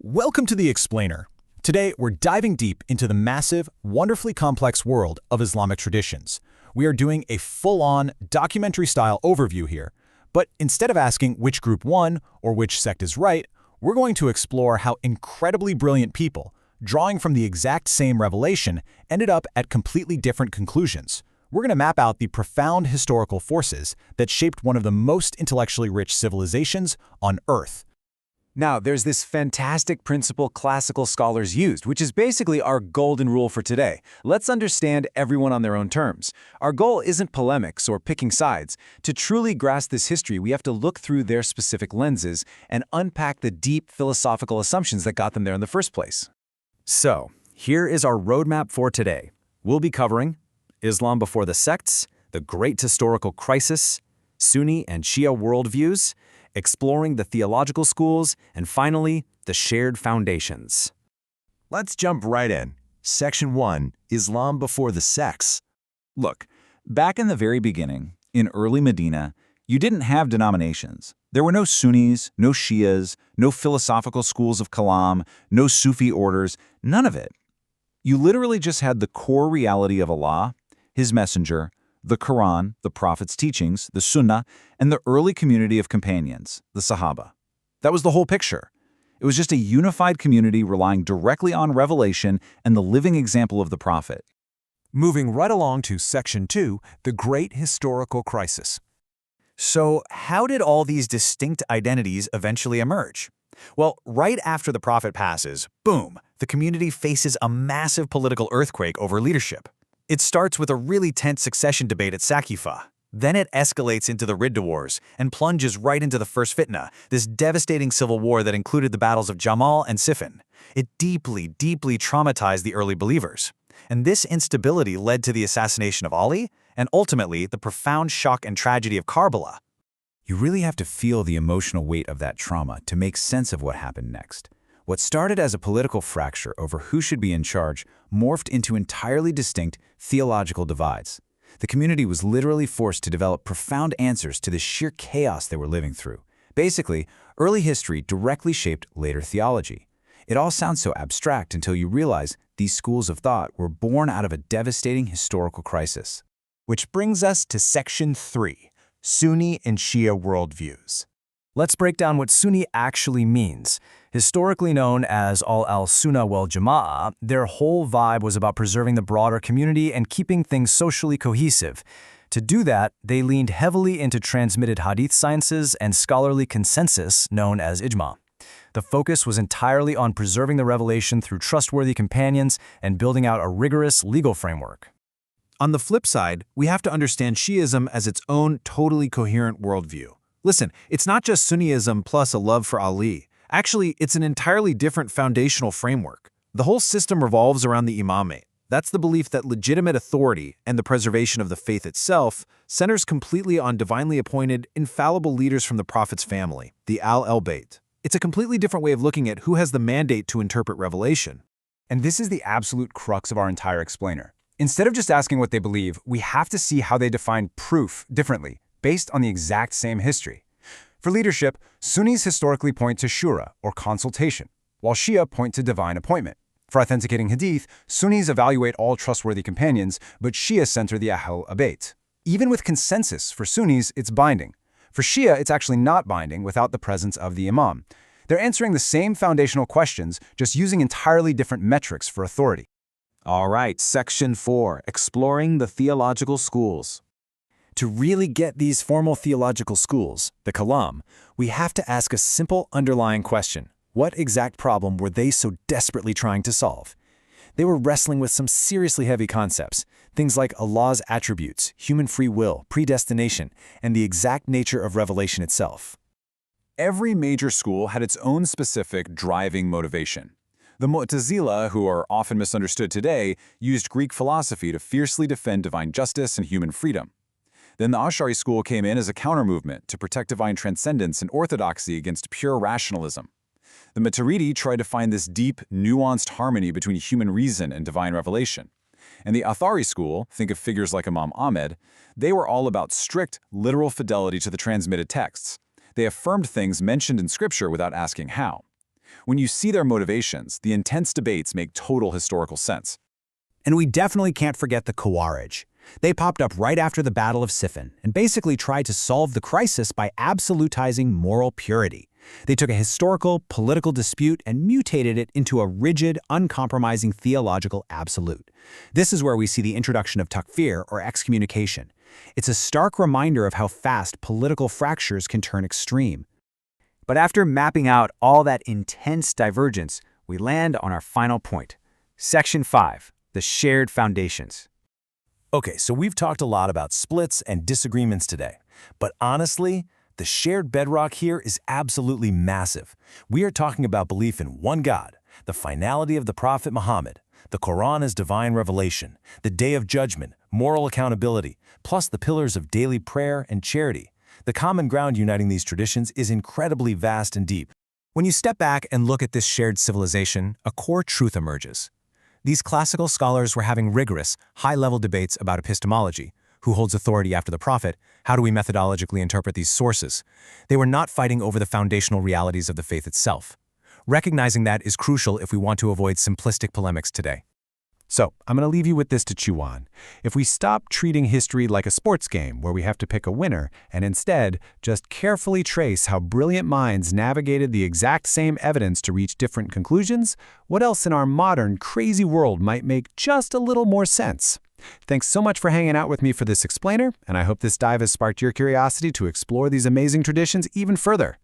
Welcome to The Explainer. Today, we're diving deep into the massive, wonderfully complex world of Islamic traditions. We are doing a full-on, documentary-style overview here, but instead of asking which group won or which sect is right, we're going to explore how incredibly brilliant people, drawing from the exact same revelation, ended up at completely different conclusions. We're going to map out the profound historical forces that shaped one of the most intellectually rich civilizations on Earth. Now, there's this fantastic principle classical scholars used, which is basically our golden rule for today. Let's understand everyone on their own terms. Our goal isn't polemics or picking sides. To truly grasp this history, we have to look through their specific lenses and unpack the deep philosophical assumptions that got them there in the first place. So, here is our roadmap for today. We'll be covering Islam before the sects, the Great Historical Crisis, Sunni and Shia worldviews, exploring the theological schools, and finally, the shared foundations. Let's jump right in. Section 1, Islam before the sects. Look, back in the very beginning, in early Medina, you didn't have denominations. There were no Sunnis, no Shias, no philosophical schools of Kalam, no Sufi orders, none of it. You literally just had the core reality of Allah, His Messenger, the Quran, the Prophet's teachings, the Sunnah, and the early community of companions, the Sahaba. That was the whole picture. It was just a unified community relying directly on revelation and the living example of the Prophet. Moving right along to Section 2, the Great Historical Crisis. So, how did all these distinct identities eventually emerge? Well, right after the Prophet passes, boom, the community faces a massive political earthquake over leadership. It starts with a really tense succession debate at Saqifa. Then it escalates into the Ridda Wars and plunges right into the First Fitna, this devastating civil war that included the battles of Jamal and Siffin. It deeply traumatized the early believers. And this instability led to the assassination of Ali and ultimately the profound shock and tragedy of Karbala. You really have to feel the emotional weight of that trauma to make sense of what happened next. What started as a political fracture over who should be in charge morphed into entirely distinct theological divides. The community was literally forced to develop profound answers to the sheer chaos they were living through. Basically, early history directly shaped later theology. It all sounds so abstract until you realize these schools of thought were born out of a devastating historical crisis. Which brings us to Section 3, Sunni and Shia worldviews. Let's break down what Sunni actually means. Historically known as al-Sunnah wal Jama'ah, their whole vibe was about preserving the broader community and keeping things socially cohesive. To do that, they leaned heavily into transmitted hadith sciences and scholarly consensus known as ijma. The focus was entirely on preserving the revelation through trustworthy companions and building out a rigorous legal framework. On the flip side, we have to understand Shi'ism as its own totally coherent worldview. Listen, it's not just Sunniism plus a love for Ali. Actually, it's an entirely different foundational framework. The whole system revolves around the imamate. That's the belief that legitimate authority and the preservation of the faith itself centers completely on divinely appointed, infallible leaders from the Prophet's family, the Al-Bayt. It's a completely different way of looking at who has the mandate to interpret revelation. And this is the absolute crux of our entire explainer. Instead of just asking what they believe, we have to see how they define proof differently, based on the exact same history. For leadership, Sunnis historically point to shura, or consultation, while Shia point to divine appointment. For authenticating hadith, Sunnis evaluate all trustworthy companions, but Shia center the Ahl-Bayt. Even with consensus, for Sunnis, it's binding. For Shia, it's actually not binding without the presence of the imam. They're answering the same foundational questions, just using entirely different metrics for authority. All right, Section 4, Exploring the Theological Schools. To really get these formal theological schools, the Kalam, we have to ask a simple underlying question. What exact problem were they so desperately trying to solve? They were wrestling with some seriously heavy concepts, things like Allah's attributes, human free will, predestination, and the exact nature of revelation itself. Every major school had its own specific driving motivation. The Mu'tazila, who are often misunderstood today, used Greek philosophy to fiercely defend divine justice and human freedom. Then the Ash'ari school came in as a counter-movement to protect divine transcendence and orthodoxy against pure rationalism. The Maturidi tried to find this deep, nuanced harmony between human reason and divine revelation. And the Athari school, think of figures like Imam Ahmed, they were all about strict, literal fidelity to the transmitted texts. They affirmed things mentioned in Scripture without asking how. When you see their motivations, the intense debates make total historical sense. And we definitely can't forget the Khawarij. They popped up right after the Battle of Siffin and basically tried to solve the crisis by absolutizing moral purity. They took a historical, political dispute and mutated it into a rigid, uncompromising theological absolute. This is where we see the introduction of takfir, or excommunication. It's a stark reminder of how fast political fractures can turn extreme. But after mapping out all that intense divergence, we land on our final point. Section 5, the shared foundations. Okay, so we've talked a lot about splits and disagreements today. But honestly, the shared bedrock here is absolutely massive. We are talking about belief in one God, the finality of the Prophet Muhammad, the Quran as divine revelation, the Day of Judgment, moral accountability, plus the pillars of daily prayer and charity. The common ground uniting these traditions is incredibly vast and deep. When you step back and look at this shared civilization, a core truth emerges. These classical scholars were having rigorous, high-level debates about epistemology. Who holds authority after the prophet? How do we methodologically interpret these sources? They were not fighting over the foundational realities of the faith itself. Recognizing that is crucial if we want to avoid simplistic polemics today. So, I'm going to leave you with this to chew on. If we stop treating history like a sports game where we have to pick a winner, and instead just carefully trace how brilliant minds navigated the exact same evidence to reach different conclusions, what else in our modern, crazy world might make just a little more sense? Thanks so much for hanging out with me for this explainer, and I hope this dive has sparked your curiosity to explore these amazing traditions even further.